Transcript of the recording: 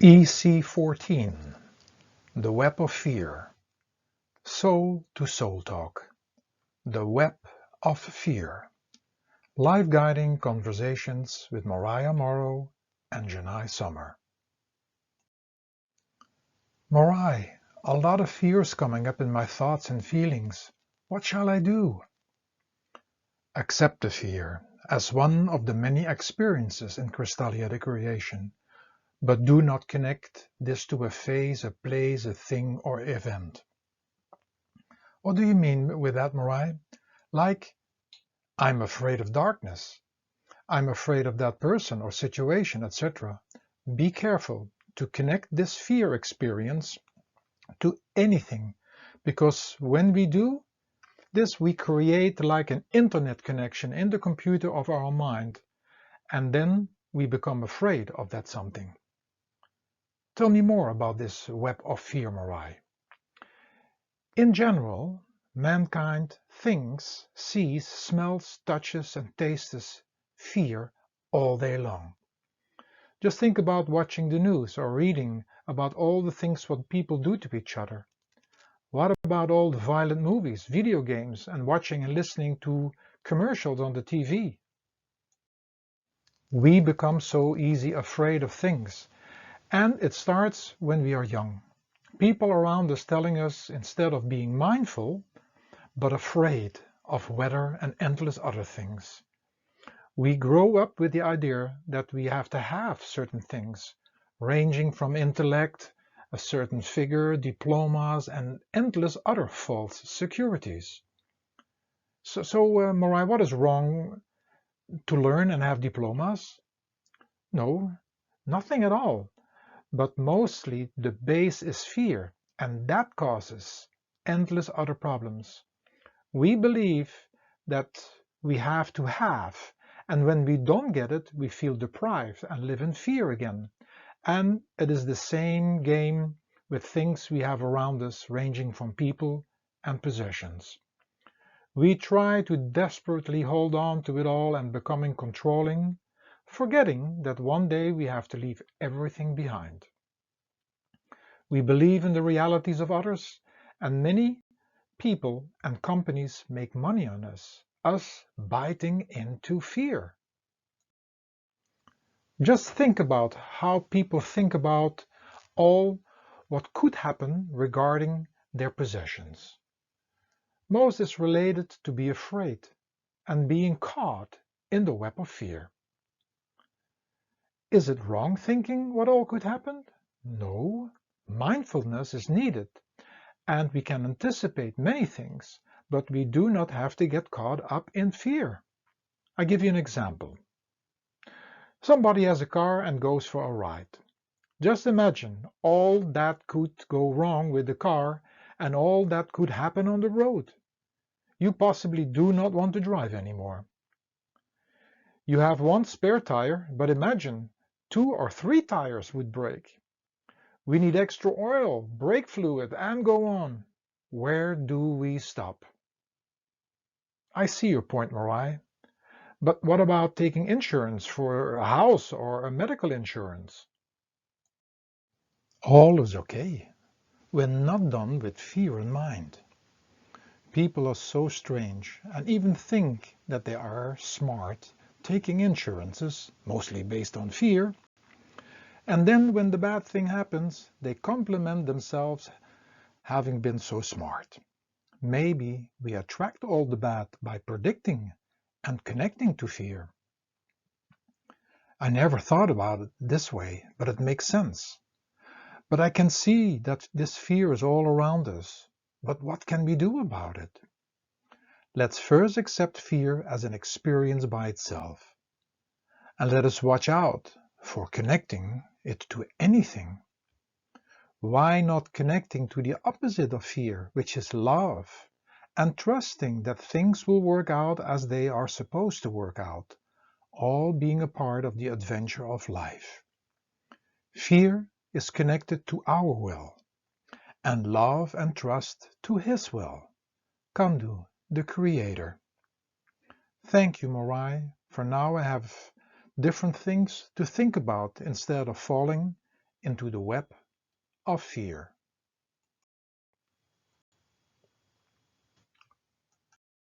Ec14, The Web of Fear. Soul to Soul Talk. The Web of Fear. Live guiding conversations with Morai Amoro and Jenai Summer. Morai, a lot of fears coming up in my thoughts and feelings. What shall I do? Accept the fear as one of the many experiences in crystallic creation. But do not connect this to a phase, a place, a thing, or event. What do you mean with that, Morai? Like, I'm afraid of darkness. I'm afraid of that person or situation, etc. Be careful to connect this fear experience to anything, because when we do this, we create like an internet connection in the computer of our mind, and then we become afraid of that something. Tell me more about this web of fear, Morai. In general, mankind thinks, sees, smells, touches, and tastes fear all day long. Just think about watching the news or reading about all the things what people do to each other. What about all the violent movies, video games, and watching and listening to commercials on the TV? We become so easy afraid of things, and it starts when we are young. People around us telling us, instead of being mindful, but afraid of weather and endless other things. We grow up with the idea that we have to have certain things, ranging from intellect, a certain figure, diplomas, and endless other false securities. So, Morai, what is wrong to learn and have diplomas? No, nothing at all. But mostly the base is fear, and that causes endless other problems. We believe that we have to have, and when we don't get it, we feel deprived and live in fear again. And it is the same game with things we have around us, ranging from people and possessions. We try to desperately hold on to it all and becoming controlling, forgetting that one day we have to leave everything behind. We believe in the realities of others, and many people and companies make money on us biting into fear. Just think about how people think about all what could happen regarding their possessions. Most is related to be afraid and being caught in the web of fear. Is it wrong thinking what all could happen? No, mindfulness is needed, and we can anticipate many things, but we do not have to get caught up in fear. I give you an example. Somebody has a car and goes for a ride. Just imagine all that could go wrong with the car and all that could happen on the road. You possibly do not want to drive anymore. You have one spare tire, but imagine 2 or 3 tires would break. We need extra oil, brake fluid, and go on. Where do we stop? I see your point, Morai. But what about taking insurance for a house or a medical insurance? All is okay when not done with fear in mind. People are so strange and even think that they are smart, taking insurances, mostly based on fear, and then when the bad thing happens, they compliment themselves having been so smart. Maybe we attract all the bad by predicting and connecting to fear. I never thought about it this way, but it makes sense. But I can see that this fear is all around us. But what can we do about it? Let's first accept fear as an experience by itself. And let us watch out for connecting it to anything. Why not connecting to the opposite of fear, which is love, and trusting that things will work out as they are supposed to work out, all being a part of the adventure of life. Fear is connected to our will, and love and trust to His will, Kandu, the Creator. Thank you, Morai. For now I have different things to think about instead of falling into the web of fear.